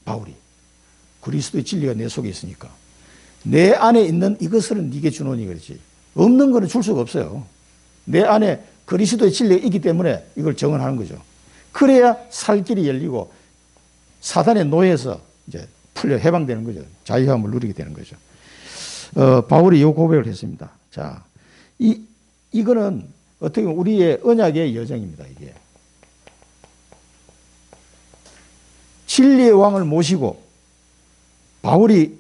바울이. 그리스도의 진리가 내 속에 있으니까. 내 안에 있는 이것을 네게 주노니 그렇지. 없는 거는 줄 수가 없어요. 내 안에 그리스도의 진리가 있기 때문에 이걸 증언하는 거죠. 그래야 살 길이 열리고 사단의 노예에서 이제 풀려 해방되는 거죠. 자유함을 누리게 되는 거죠. 바울이 이 고백을 했습니다. 자, 이거는 어떻게 보면 우리의 언약의 여정입니다. 이게 진리의 왕을 모시고 바울이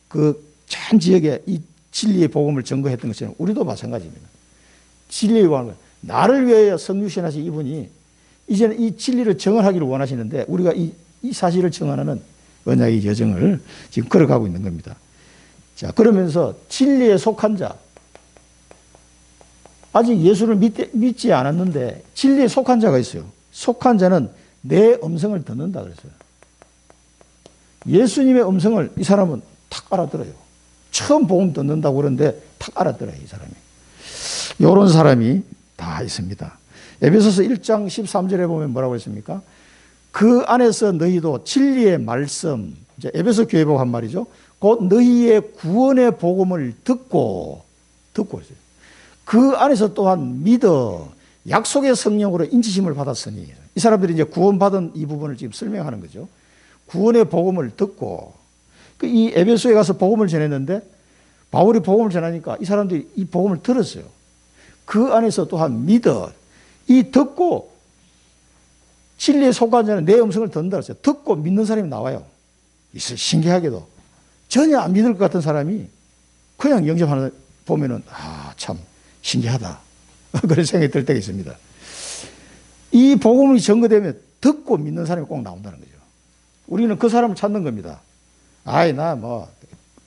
그 전 지역에 이 진리의 복음을 증거했던 것처럼 우리도 마찬가지입니다. 진리의 왕을 나를 위하여 성육신하신 이분이 이제는 이 진리를 증언하기를 원하시는데 우리가 이 사실을 증언하는 언약의 여정을 지금 걸어가고 있는 겁니다. 자, 그러면서 진리에 속한 자, 아직 예수를 믿지 않았는데 진리에 속한 자가 있어요. 속한 자는 내 음성을 듣는다 그랬어요. 예수님의 음성을 이 사람은 탁 알아들어요. 처음 복음 듣는다고 그러는데 탁 알아들어요, 이 사람이. 이런 사람이 다 있습니다. 에베소서 1장 13절에 보면 뭐라고 했습니까? 그 안에서 너희도 진리의 말씀, 이제 에베소 교회 보고 한 말이죠. 곧 너희의 구원의 복음을 듣고 있어요. 그 안에서 또한 믿어 약속의 성령으로 인치심을 받았으니 이 사람들이 이제 구원받은 이 부분을 지금 설명하는 거죠. 구원의 복음을 듣고 이 에베소에 가서 복음을 전했는데 바울이 복음을 전하니까 이 사람들이 이 복음을 들었어요. 그 안에서 또한 믿어. 이 듣고 진리에 속한 자는 내 음성을 듣는다 그랬어요. 듣고 믿는 사람이 나와요. 신기하게도 전혀 안 믿을 것 같은 사람이 그냥 영접하는 보면은 참 신기하다. 그런 생각이 들 때가 있습니다. 이 복음이 전거되면 듣고 믿는 사람이 꼭 나온다는 거죠. 우리는 그 사람을 찾는 겁니다. 나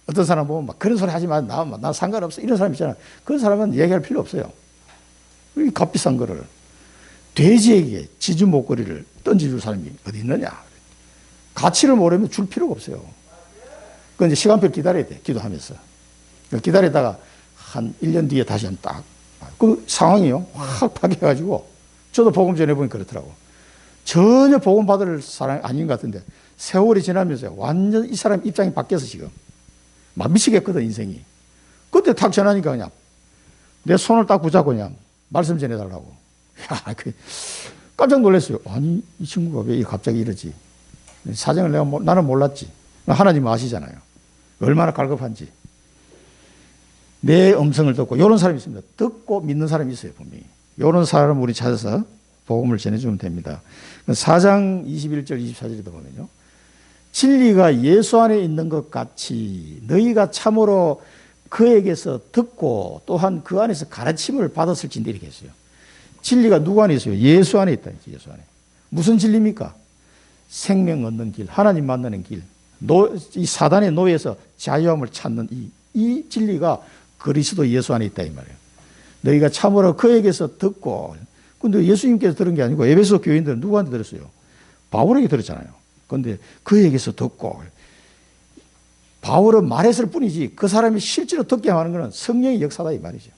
어떤 사람 보면 막 그런 소리 하지 마. 나 상관없어. 이런 사람 있잖아. 그런 사람은 얘기할 필요 없어요. 이 값비싼 거를 돼지에게 지주 목걸이를 던져줄 사람이 어디 있느냐. 가치를 모르면 줄 필요가 없어요. 그 이제 시간표를 기다려야 돼. 기도하면서. 기다리다가 한 1년 뒤에 다시 그 상황이요. 확 바뀌어가지고 저도 복음 전해보니 그렇더라고. 전혀 복음 받을 사람이 아닌 것 같은데 세월이 지나면서 완전 이 사람 입장이 바뀌어서 지금 막 미치겠거든, 인생이. 그때 탁 전하니까 그냥 내 손을 딱 붙잡고 그냥 말씀 전해달라고. 깜짝 놀랐어요. 아니, 이 친구가 왜 갑자기 이러지? 사정을 나는 몰랐지. 하나님은 아시잖아요. 얼마나 갈급한지. 내 음성을 듣고, 이런 사람이 있습니다. 듣고 믿는 사람이 있어요, 분명히. 이런 사람을 우리 찾아서 복음을 전해주면 됩니다. 4장 21절, 24절에도 보면요. 진리가 예수 안에 있는 것 같이 너희가 참으로 그에게서 듣고 또한 그 안에서 가르침을 받았을진데 이렇게 했어요. 진리가 누구 안에 있어요? 예수 안에 있다. 예수 안에. 무슨 진리입니까? 생명 얻는 길, 하나님 만나는 길, 이 사단의 노예에서 자유함을 찾는 이 진리가 그리스도 예수 안에 있다 이 말이에요. 너희가 참으로 그에게서 듣고, 근데 예수님께서 들은 게 아니고 에베소 교인들은 누구한테 들었어요? 바울에게 들었잖아요. 그런데 그에게서 듣고, 바울은 말했을 뿐이지 그 사람이 실제로 듣게 하는 것은 성령의 역사다 이 말이죠.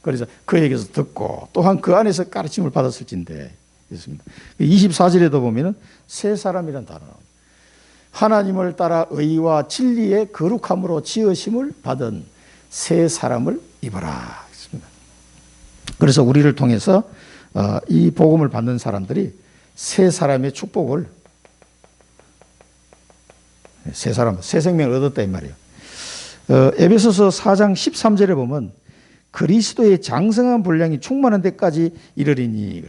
그래서 그에게서 듣고 또한 그 안에서 가르침을 받았을진데 있습니다. 24절에도 보면은 새 사람이라는 단어 나옵니다. 하나님을 따라 의와 진리의 거룩함으로 지으심을 받은 새 사람을 입어라. 그래서 우리를 통해서 이 복음을 받는 사람들이 새 사람의 축복을, 새 사람, 새 생명을 얻었다 이 말이에요. 에베소서 4장 13절에 보면 그리스도의 장성한 분량이 충만한 데까지 이르리니,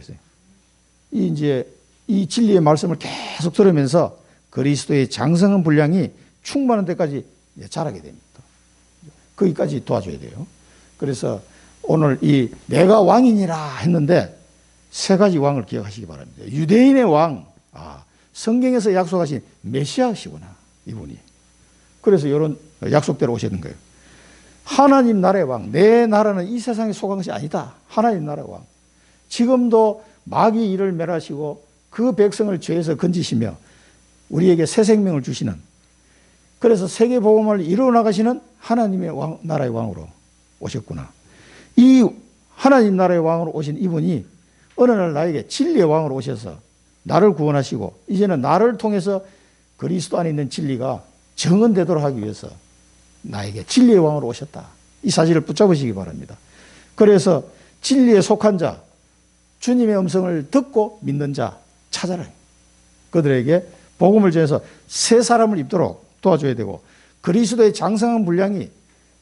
이 진리의 말씀을 계속 들으면서 그리스도의 장성한 분량이 충만한 데까지 자라게 됩니다. 거기까지 도와줘야 돼요. 그래서 오늘 이 내가 왕이니라 했는데 세 가지 왕을 기억하시기 바랍니다. 유대인의 왕, 성경에서 약속하신 메시아시구나 이분이. 그래서 이런 약속대로 오시는 거예요. 하나님 나라의 왕, 내 나라는 이 세상에 속한 것이 아니다. 하나님 나라의 왕. 지금도 마귀 일을 멸하시고 그 백성을 죄에서 건지시며 우리에게 새 생명을 주시는, 그래서 세계 복음을 이루어 나가시는 하나님의 나라의 왕으로 오셨구나. 이 하나님 나라의 왕으로 오신 이분이 어느 날 나에게 진리의 왕으로 오셔서 나를 구원하시고 이제는 나를 통해서 그리스도 안에 있는 진리가 정언되도록 하기 위해서 나에게 진리의 왕으로 오셨다. 이 사실을 붙잡으시기 바랍니다. 그래서 진리에 속한 자, 주님의 음성을 듣고 믿는 자 찾아라. 그들에게 복음을 전해서 새 사람을 입도록 도와줘야 되고 그리스도의 장성한 분량이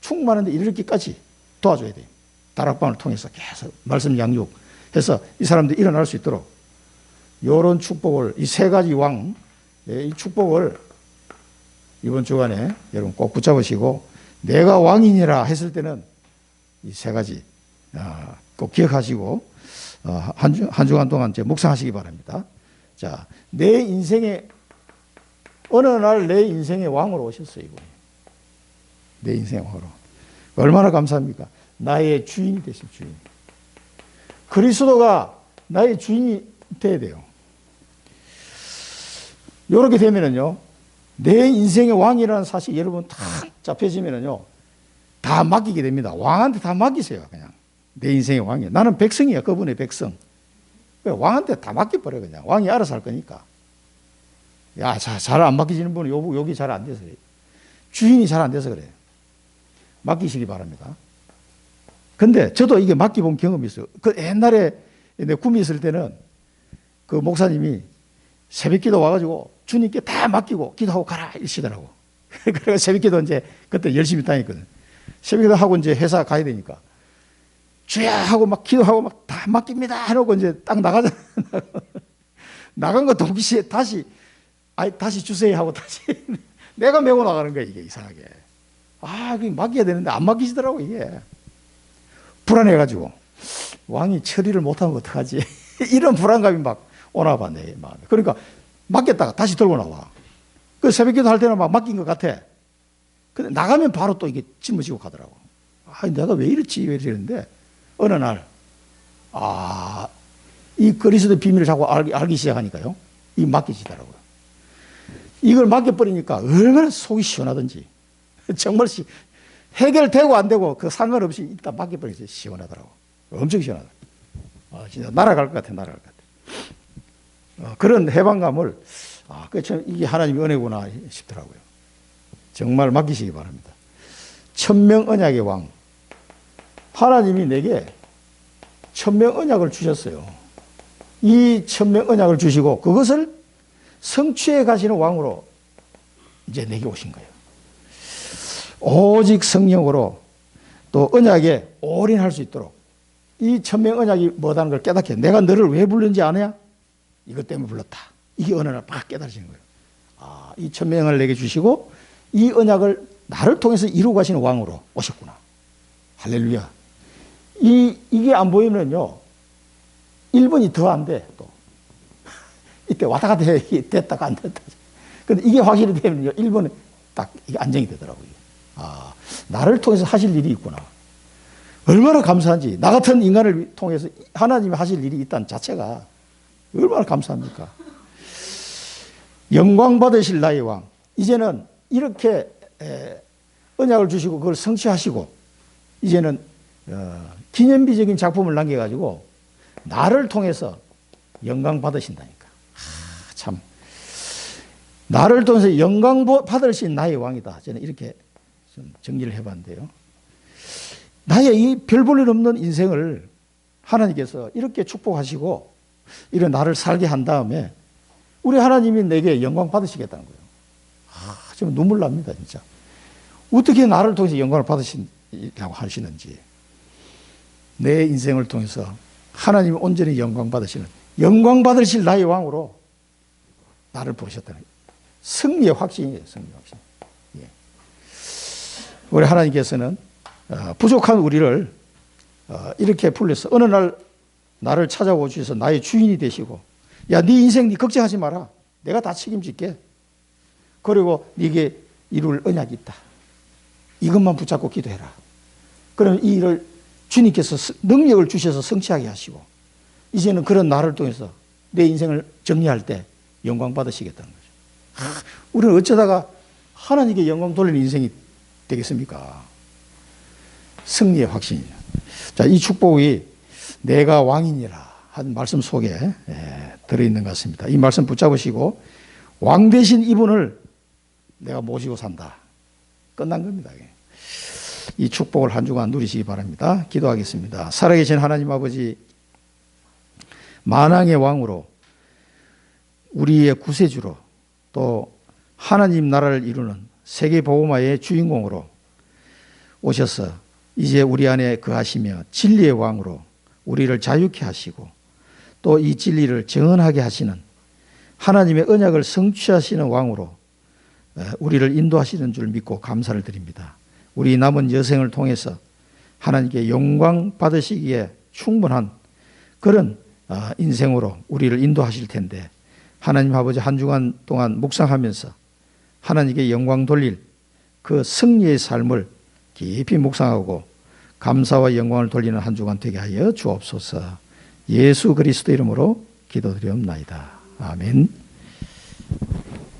충만한데 이르기까지 도와줘야 돼요. 다락방을 통해서 계속 말씀 양육해서 이 사람들이 일어날 수 있도록 이런 축복을, 이 세 가지 왕, 이 축복을 이번 주간에 여러분 꼭 붙잡으시고, 내가 왕이니라 했을 때는 이 세 가지 꼭 기억하시고 한 주간 동안 묵상하시기 바랍니다. 자, 내 인생의 어느 날 내 인생의 왕으로 오셨어요, 이분이. 내 인생의 왕으로. 얼마나 감사합니까? 나의 주인이 되신 주인. 그리스도가 나의 주인이 돼야 돼요. 이렇게 되면은요, 내 인생의 왕이라는 사실이 여러분 딱 잡혀지면은요, 다 맡기게 됩니다. 왕한테 다 맡기세요, 그냥. 내 인생의 왕이에요. 나는 백성이야, 그분의 백성. 왕한테 다 맡겨버려, 그냥. 왕이 알아서 할 거니까. 야, 잘 안 맡기시는 분은 여기 잘 안 돼서 그래요. 주인이 잘 안 돼서 그래요. 맡기시기 바랍니다. 근데 저도 이게 맡겨본 경험이 있어요. 그 옛날에 내 구미 있을 때는 그 목사님이 새벽 기도 와가지고 주님께 다 맡기고 기도하고 가라 이러시더라고. 그래서 새벽 기도 이제 그때 열심히 다녔거든. 새벽기도 하고 이제 회사 가야 되니까 주야 하고 막 기도하고 막 다 맡깁니다 해놓고 이제 딱 나가잖아. 나간 거 동시에 다시 주세요 하고 다시 내가 메고 나가는 거야, 이게 이상하게. 그게 맡겨야 되는데 안 맡기시더라고, 이게. 불안해가지고. 왕이 처리를 못하면 어떡하지? 이런 불안감이 막 오나 봐, 내 마음에. 그러니까 맡겼다가 다시 들고 나와. 그 새벽기도 할 때는 막 맡긴 것 같아. 근데 나가면 바로 또 이게 짊어지고 가더라고. 내가 왜 이랬지? 왜 이러는데, 어느 날, 이 그리스도의 비밀을 자꾸 알기 시작하니까요. 이 맡기시더라고요. 이걸 맡겨버리니까 얼마나 속이 시원하든지. 정말 해결되고 안 되고 그 상관없이 일단 맡겨버리니까 시원하더라고. 엄청 시원하더라고. 진짜 날아갈 것 같아, 날아갈 것 같아. 그런 해방감을, 참 이게 하나님의 은혜구나 싶더라고요. 정말 맡기시기 바랍니다. 천명 언약의 왕. 하나님이 내게 천명 언약을 주셨어요. 이 천명 언약을 주시고 그것을 성취해 가시는 왕으로 이제 내게 오신 거예요. 오직 성령으로 또 언약에 올인할 수 있도록 이 천명 언약이 뭐다는 걸 깨닫게. 내가 너를 왜 불렀는지 아냐? 이것 때문에 불렀다. 이게 어느 날 막 깨달으시는 거예요. 이 천명을 내게 주시고 이 언약을 나를 통해서 이루고 가시는 왕으로 오셨구나. 할렐루야. 이게 안 보이면요, 1분이 더 안 돼, 또. 이때 왔다 갔다 해. 됐다가 안 됐다. 근데 이게 확실히 되면요, 1분에 딱 이게 안정이 되더라고요. 나를 통해서 하실 일이 있구나. 얼마나 감사한지. 나 같은 인간을 통해서 하나님이 하실 일이 있다는 자체가 얼마나 감사합니까? 영광 받으실 나의 왕. 이제는 이렇게 언약을 주시고 그걸 성취하시고 이제는 기념비적인 작품을 남겨가지고 나를 통해서 영광 받으신다니까. 참 나를 통해서 영광 받으신 나의 왕이다. 저는 이렇게 좀 정리를 해봤는데요. 나의 이 별 볼 일 없는 인생을 하나님께서 이렇게 축복하시고 이런 나를 살게 한 다음에 우리 하나님이 내게 영광 받으시겠다는 거예요. 좀 눈물 납니다, 진짜. 어떻게 나를 통해서 영광을 받으시려고 하시는지. 내 인생을 통해서 하나님이 온전히 영광 받으시는, 영광 받으실 나의 왕으로 나를 부르셨다는 거예요. 승리의 확신이에요, 승리의 확신. 예. 우리 하나님께서는 부족한 우리를 이렇게 불러서 어느 날 나를 찾아오 주셔서 나의 주인이 되시고, 야, 네 인생 네 걱정하지 마라. 내가 다 책임질게. 그리고 네게 이룰 언약이 있다. 이것만 붙잡고 기도해라. 그럼 이 일을 주님께서 능력을 주셔서 성취하게 하시고, 이제는 그런 나를 통해서 내 인생을 정리할 때 영광 받으시겠다는 거죠. 우리는 어쩌다가 하나님께 영광 돌리는 인생이 되겠습니까? 승리의 확신이죠. 자, 이 축복이 내가 왕이니라 한 말씀 속에 들어있는 것 같습니다. 이 말씀 붙잡으시고 왕 되신 이분을 내가 모시고 산다. 끝난 겁니다. 이 축복을 한 주간 누리시기 바랍니다. 기도하겠습니다. 살아계신 하나님 아버지, 만왕의 왕으로 우리의 구세주로 또 하나님 나라를 이루는 세계보호마의 주인공으로 오셔서 이제 우리 안에 거하시며 진리의 왕으로 우리를 자유케 하시고 또 이 진리를 정언하게 하시는 하나님의 언약을 성취하시는 왕으로 우리를 인도하시는 줄 믿고 감사를 드립니다. 우리 남은 여생을 통해서 하나님께 영광 받으시기에 충분한 그런 인생으로 우리를 인도하실 텐데, 하나님 아버지 한 주간 동안 묵상하면서 하나님께 영광 돌릴 그 승리의 삶을 깊이 묵상하고 감사와 영광을 돌리는 한 주간 되게 하여 주옵소서. 예수 그리스도 이름으로 기도드리옵나이다. 아멘.